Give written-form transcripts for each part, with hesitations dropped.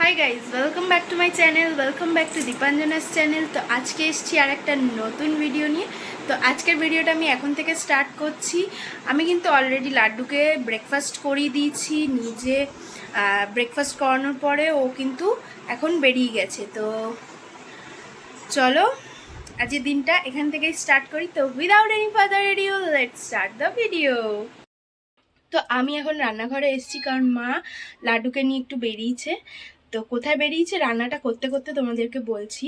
High guys, welcome back to my channel, welcome back to Dipanjana's channel. তো আজকে এসেছি আর একটা নতুন ভিডিও নিয়ে। তো আজকের ভিডিওটা আমি এখন থেকে স্টার্ট করছি। আমি কিন্তু অলরেডি লাড্ডুকে ব্রেকফাস্ট করিয়ে দিয়েছি। নিজে ব্রেকফাস্ট করানোর পরে ও কিন্তু এখন বেরিয়ে গেছে। তো চলো আজকের দিনটা এখান থেকেই স্টার্ট করি। তো without any further edu, let's start the video. তো আমি এখন রান্নাঘরে এসেছি, কারণ মা লাড্ডুকে নিয়ে একটু বেরিয়েছে। তো কোথায় বেরিয়েছে রান্নাটা করতে করতে তোমাদেরকে বলছি।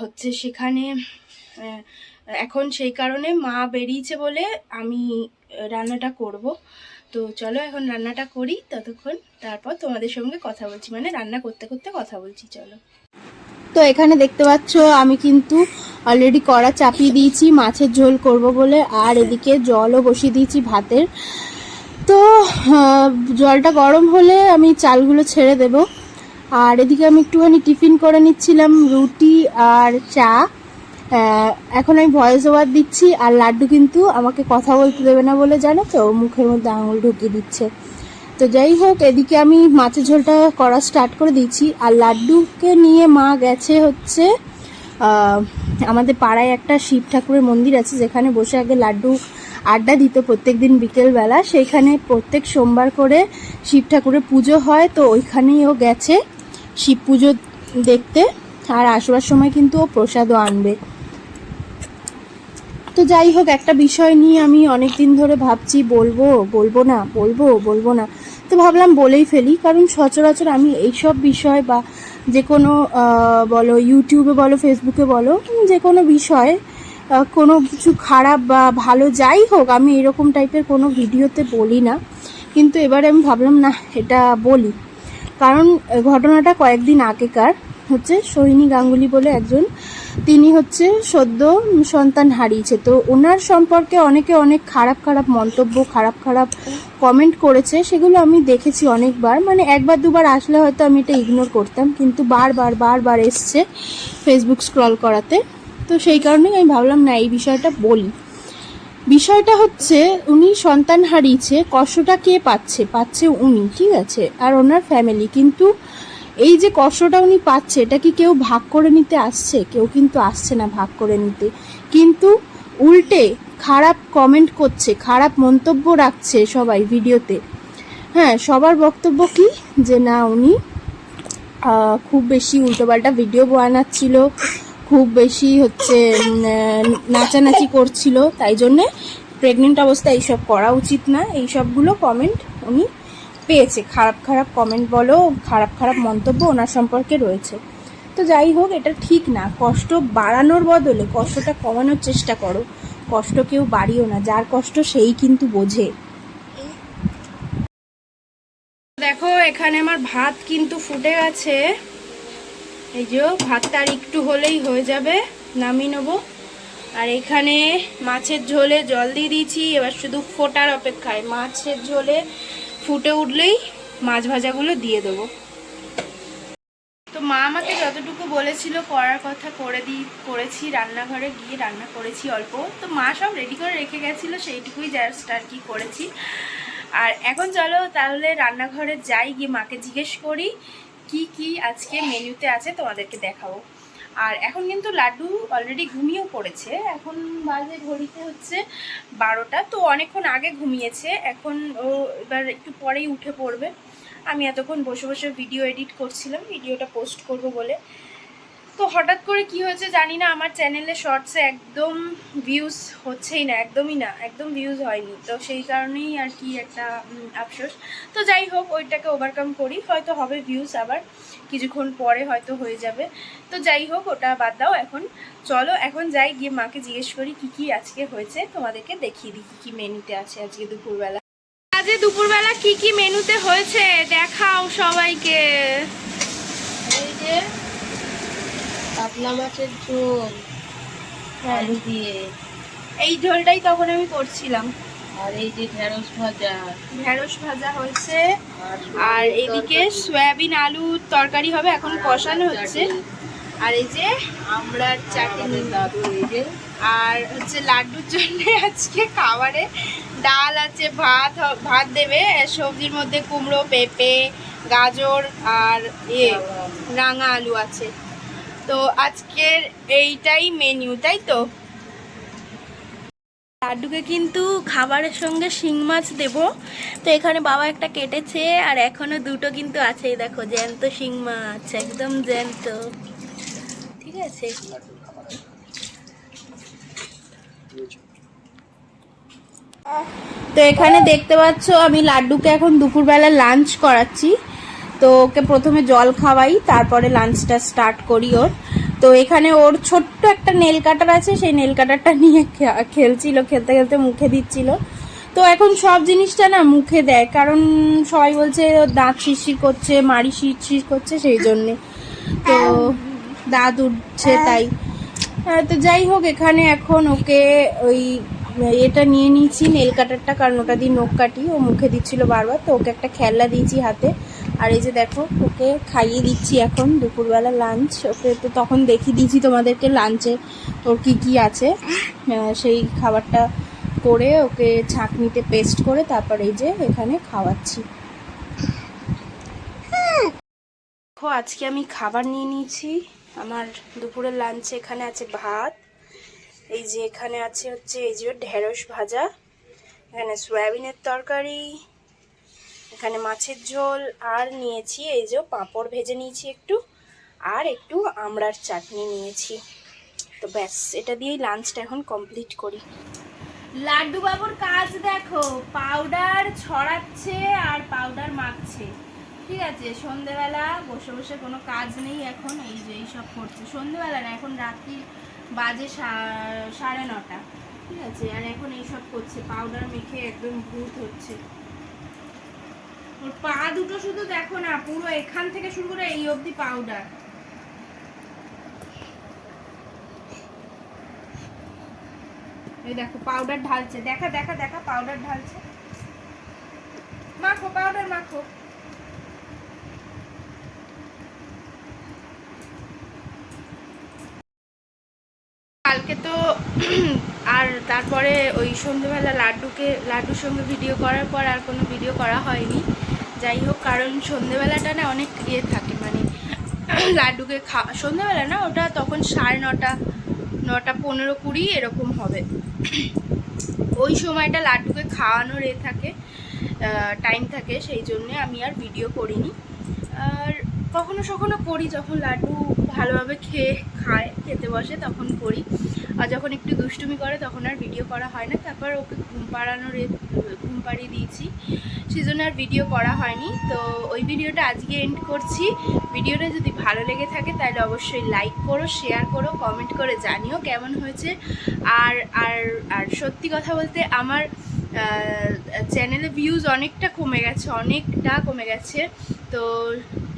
হচ্ছে সেখানে এখন সেই কারণে মা বেরিয়েছে বলে আমি রান্নাটা করব। তো চলো এখন রান্নাটা করি, ততক্ষণ তারপর তোমাদের সঙ্গে কথা বলছি, মানে রান্না করতে করতে কথা বলছি। চলো। তো এখানে দেখতে পাচ্ছ আমি কিন্তু অলরেডি কড়া চাপিয়ে দিয়েছি মাছের ঝোল করব বলে, আর এদিকে জলও বসিয়ে দিয়েছি ভাতের। তো জলটা গরম হলে আমি চালগুলো ছেড়ে দেব। আর এদিকে আমি একটুখানি টিফিন করে নিচ্ছিলাম, রুটি আর চা। এখন আমি ভয়েস ওভার দিচ্ছি, আর লাড্ডু কিন্তু আমাকে কথা বলতে দেবে না বলে জানো তো, মুখের মধ্যে আঙুল ঢুকিয়ে দিচ্ছে। তো যাই হোক, এদিকে আমি মাছের ঝোলটা করা স্টার্ট করে দিয়েছি। আর লাড্ডুকে নিয়ে মা গেছে হচ্ছে আমাদের পাড়ায় একটা শিব ঠাকুরের মন্দির আছে, যেখানে বসে আগে লাড্ডু আড্ডা দিত প্রত্যেক দিন বিকেলবেলা। সেইখানে প্রত্যেক সোমবার করে শিব ঠাকুরের পুজো হয়। তো ওইখানেই ও গেছে শিব পুজো দেখতে, আর আসবার সময় কিন্তু ও প্রসাদও আনবে। তো যাই হোক, একটা বিষয় নিয়ে আমি অনেক দিন ধরে ভাবছি বলবো না। তো ভাবলাম বলেই ফেলি, কারণ সচরাচর আমি এইসব বিষয় বা যে কোনো বলো ইউটিউবে বলো ফেসবুকে বলো যে কোনো বিষয়, কোনো কিছু খারাপ বা ভালো যাই হোক, আমি এরকম টাইপের কোনো ভিডিওতে বলি না। কিন্তু এবারে আমি ভাবলাম না, এটা বলি। কারণ ঘটনাটা কয়েকদিন আগেকার। হচ্ছে সোহিনী গাঙ্গুলি বলে একজন, তিনি হচ্ছে সদ্য সন্তান হারিয়েছে। তো ওনার সম্পর্কে অনেকে অনেক খারাপ মন্তব্য, খারাপ কমেন্ট করেছে। সেগুলো আমি দেখেছি অনেকবার, মানে একবার দুবার আসলে হয়তো আমি এটা ইগনোর করতাম, কিন্তু বারবার এসছে ফেসবুক স্ক্রল করাতে। তো সেই কারণেই আমি ভাবলাম না, এই বিষয়টা বলি। বিষয়টা হচ্ছে, উনি সন্তান হারিয়েছে, কষ্টটা কে পাচ্ছে উনি, ঠিক আছে, আর ওনার ফ্যামিলি। কিন্তু এই যে কষ্টটা উনি পাচ্ছে, এটা কি কেউ ভাগ করে নিতে আসছে? কেউ কিন্তু আসছে না ভাগ করে নিতে, কিন্তু উল্টে খারাপ কমেন্ট করছে, খারাপ মন্তব্য রাখছে সবাই ভিডিওতে। হ্যাঁ, সবার বক্তব্য কি, যে না উনি খুব বেশি উল্টোপাল্টা ভিডিও বানাচ্ছিল, খুব বেশি হচ্ছে নাচানাচি করছিল, তাই জন্যে প্রেগনেন্ট অবস্থায় এইসব করা উচিত না। এইসবগুলো কমেন্ট উনি পেয়েছে, খারাপ কমেন্ট বলো, খারাপ মন্তব্য ওনার সম্পর্কে রয়েছে। তো যাই হোক, এটা ঠিক না। কষ্ট বাড়ানোর বদলে কষ্টটা কমানোর চেষ্টা করো, কষ্ট কেউ বাড়িও না, যার কষ্ট সেই কিন্তু বোঝে। দেখো এখানে আমার ভাত কিন্তু ফুটে গেছে, এই যে ভাতটা আর একটু হলেই হয়ে যাবে, নামিয়ে নেবো। আর এখানে মাছের ঝোলে জল দিয়ে দিয়েছি, এবার শুধু ফোটার অপেক্ষায়। মাছের ঝোলে ফুটে উঠলেই মাছ ভাজাগুলো দিয়ে দেবো। তো মা আমাকে যতটুকু বলেছিল করার কথা করেছি, রান্নাঘরে গিয়ে রান্না করেছি অল্প। তো মা সব রেডি করে রেখে গেছিলো, সেইটুকুই জাস্ট আর কি করেছি। আর এখন চলো তাহলে রান্নাঘরে যাই, গিয়ে মাকে জিজ্ঞেস করি কি আজকে মেনুতে আছে, তোমাদেরকে দেখাবো। আর এখন কিন্তু লাড্ডু অলরেডি ঘুমিয়েও পড়েছে, এখন বাজে ঘড়িতে হচ্ছে 12টা। তো অনেকক্ষণ আগে ঘুমিয়েছে, এখন ও এবার একটু পরেই উঠে পড়বে। আমি এতক্ষণ বসে বসে ভিডিও এডিট করছিলাম, ভিডিওটা পোস্ট করব বলে। তো হঠাৎ করে কি হয়েছে জানি না, আমার চ্যানেলে শর্টসে একদম ভিউজ হচ্ছেই না, একদম ভিউজ হয়নি। তো সেই কারণেই আর কি একটা আফসোস। তো যাই হোক, ওইটাকে ওভারকাম করি, হয়তো হবে ভিউজ, আবার কিছুক্ষণ পরে হয়তো হয়ে যাবে। তো যাই হোক, ওটা বাদ দাও। এখন চলো এখন যাই, গিয়ে মাকে জিজ্ঞেস করি কি আজকে হয়েছে, তোমাদেরকে দেখিয়ে দিই কি মেনুতে আছে আজকে দুপুরবেলা। আজকে দুপুরবেলা কি মেনুতে হয়েছে দেখাও সবাইকে। এই যে কাতলা মাছের ঝোল, আলু দিয়ে, এই ঝোলটাই তখন আমি করছিলাম। আর এই যে ঢেঁড়স ভাজা হয়েছে, আর এদিকে সয়াবিন আলুর তরকারি হবে, এখন কষানো হচ্ছে। আর এই যে আমড়ার চাটনি, আর হচ্ছে লাড্ডুর জন্য আজকে খাবারে ডাল আছে, ভাত দেবে, সবজির মধ্যে কুমড়ো, পেঁপে, গাজর আর রাঙা আলু আছে। তো আজকের এইটাই মেনু, তাই তো? লাড্ডুকে কিন্তু খাবারের সঙ্গে শিং মাছ দেব। তো এখানে বাবা একটা কেটেছে আর এখনো দুটো কিন্তু আছে, দেখো জ্যান্ত শিং মাছ, একদম জ্যান্ত। ঠিক আছে, তো এখানে দেখতে পাচ্ছ আমি লাড্ডুকে এখন দুপুরবেলা লাঞ্চ করাচ্ছি। তো ওকে প্রথমে জল খাওয়াই, তারপরে লাঞ্চটা স্টার্ট করি ওর। তো এখানে ওর ছোট্ট একটা নেল কাটার আছে, সেই নেল কাটারটা নিয়ে খেলছিল, খেলতে খেলতে মুখে দিচ্ছিল। তো এখন সব জিনিসটা না মুখে দেয়, কারণ সবাই বলছে ওর দাঁত শিরশির করছে, মাড়ি শিরশির করছে, সেই জন্যে তো দাঁত উঠছে তাই। তো যাই হোক, এখানে এখন ওকে ওই এটা নিয়ে নিয়েছি নেল কাটারটা, কারণ ওটা দিয়ে নখ কাটি, ও মুখে দিচ্ছিল বারবার। তো ওকে একটা খেলনা দিয়েছি হাতে, আর এই যে দেখো ওকে খাইয়ে দিচ্ছি এখন দুপুরবেলা লাঞ্চ। ওকে তো তখন দেখিয়ে দিয়েছি তোমাদেরকে লাঞ্চে ওর কি কি আছে, সেই খাবারটা করে ওকে ছাঁকনিতে পেস্ট করে তারপর এই যে এখানে খাওয়াচ্ছি। দেখো আজকে আমি খাবার নিয়ে নিয়েছি। আমার দুপুরের লাঞ্চে এখানে আছে ভাত, এই যে এখানে আছে হচ্ছে এই যে ঢেঁড়স ভাজা, এখানে সয়াবিনের তরকারি, এখানে মাছের ঝোল, আর নিয়েছি এই যে পাঁপড় ভেজে নিয়েছি একটু, আর একটু আমড়ার চাটনি নিয়েছি। তো ব্যাস, এটা দিয়েই লাঞ্চটা এখন কমপ্লিট করি। লাড্ডু বাবুর কাজ দেখো, পাউডার ছড়াচ্ছে আর পাউডার মাখছে। ঠিক আছে, সন্ধেবেলা বসে বসে কোনো কাজ নেই এখন, এই যে এইসব করছে। সন্ধেবেলা না, এখন রাত্রি বাজে 9:30। ঠিক আছে, আর এখন এইসব করছে, পাউডার মেখে একদম ভূত হচ্ছে। ওর পা দুটো শুধু দেখো না, পুরো এখান থেকে শুরু করে এই অবধি পাউডার। এই দেখো পাউডার ঢালছে, দেখা দেখা দেখা পাউডার ঢালছে। মাখো পাউডার মাখো। কালকে তো আর তারপরে ওই সন্ধ্যেবেলা লাড্ডুর সঙ্গে ভিডিও করার পর আর কোনো ভিডিও করা হয়নি। যাই হোক, কারণ সন্ধ্যেবেলাটা না অনেক থাকে, মানে লাড্ডুকে সন্ধ্যেবেলা না, ওটা তখন 9:30, 9:15, 20 এরকম হবে। ওই সময়টা লাড্ডুকে খাওয়ানোর থাকে, টাইম থাকে, সেই জন্যে আমি আর ভিডিও করিনি। আর কখনো সখনো করি, যখন লাড্ডু ভালোভাবে খেতে বসে তখন করি, আর যখন একটু দুষ্টুমি করে তখন আর ভিডিও করা হয় না। তারপর ওকে ঘুম পাড়িয়ে দিয়েছি, সেই জন্য আর ভিডিও করা হয়নি। তো ওই ভিডিওটা আজকে এন্ড করছি। ভিডিওটা যদি ভালো লেগে থাকে তাহলে অবশ্যই লাইক করো, শেয়ার করো, কমেন্ট করে জানিও কেমন হয়েছে। আর আর আর সত্যি কথা বলতে আমার চ্যানেলে ভিউজ অনেকটা কমে গেছে। তো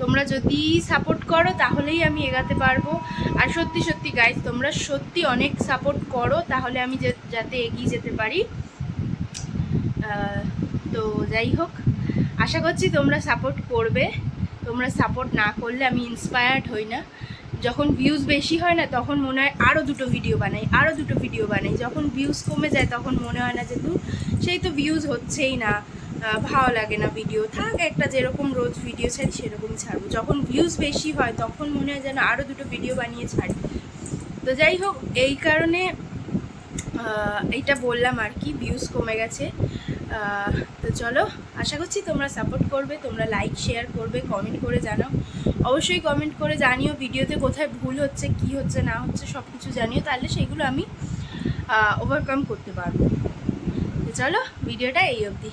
তোমরা যদি সাপোর্ট করো তাহলেই আমি এগাতে পারবো। আর সত্যি সত্যি গাইজ, তোমরা সত্যি অনেক সাপোর্ট করো, তাহলে আমি যাতে এগিয়ে যেতে পারি। তো যাই হোক, আশা করছি তোমরা সাপোর্ট করবে। তোমরা সাপোর্ট না করলে আমি ইন্সপায়ার্ড হই না। যখন ভিউজ বেশি হয় না, তখন মনে হয় আরও দুটো ভিডিও বানাই। যখন ভিউজ কমে যায় তখন মনে হয় না যে সেই তো ভিউজ হচ্ছেই না, ভালো লাগে না ভিডিও, থাক একটা যেরকম রোজ ভিডিও ছাড়ি সেরকমই ছাড়বো। যখন ভিউজ বেশি হয় তখন মনে হয় যেন আরও দুটো ভিডিও বানিয়ে ছাড়ি। তো যাই হোক, এই কারণে এইটা বললাম আর কি, ভিউজ কমে গেছে। তো চলো, আশা করছি তোমরা সাপোর্ট করবে, তোমরা লাইক শেয়ার করবে, কমেন্ট করে জানাও। অবশ্যই কমেন্ট করে জানিও ভিডিওতে কোথায় ভুল হচ্ছে, কি হচ্ছে না হচ্ছে, সব কিছু জানিও, তাহলে সেগুলো আমি ওভারকাম করতে পারবো। তো চলো, ভিডিওটা এই অবধি।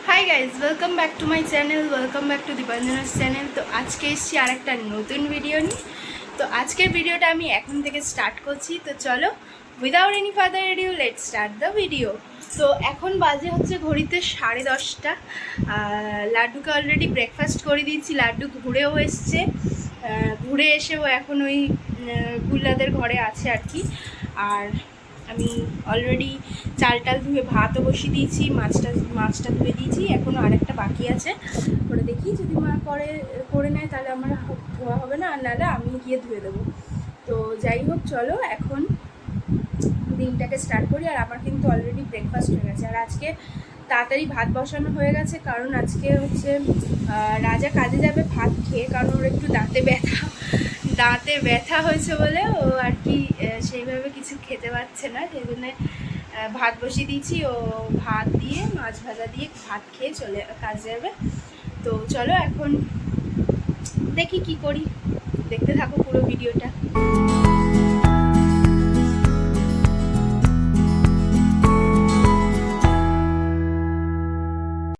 Hi guys, welcome back to my channel, welcome back to Dipanjana's channel. তো আজকে এসেছি আর একটা নতুন ভিডিও নিয়ে। তো আজকের ভিডিওটা আমি এখন থেকে স্টার্ট করছি। তো চলো, without any further edu, let's start the video. তো এখন বাজে হচ্ছে ঘড়িতে 10:30। লাড্ডুকে অলরেডি ব্রেকফাস্ট করে দিয়েছি, লাড্ডু ঘুরেও এসছে, ঘুরে এসেও এখন ওই গুল্লাদের ঘরে আছে আর কি। আর আমি অলরেডি চাল ধুয়ে ভাতও বসিয়ে দিয়েছি, মাছটা ধুয়ে দিয়েছি, এখনও আরেকটা বাকি আছে, ওটা দেখি যদি মা করে নেয় তাহলে আমার ধোয়া হবে না, আর নাহলে আমি গিয়ে ধুয়ে দেবো। তো যাই হোক, চলো এখন দিনটাকে স্টার্ট করি। আর আমার কিন্তু অলরেডি ব্রেকফাস্ট হয়ে গেছে। আর আজকে তাড়াতাড়ি ভাত বসানো হয়ে গেছে, কারণ আজকে হচ্ছে রাজা কাজে যাবে ভাত খেয়ে, কারণ ওর একটু দাঁতে ব্যথা হয়েছে বলে ও আর কি সেইভাবে কিছু খেতে পারছে না, সেই জন্য ভাত বসিয়ে দিয়েছি। ও ভাত দিয়ে মাছ ভাজা দিয়ে ভাত খেয়ে চলে কাজে যাবে। তো চলো এখন দেখি কি করি, দেখতে থাকো পুরো ভিডিওটা।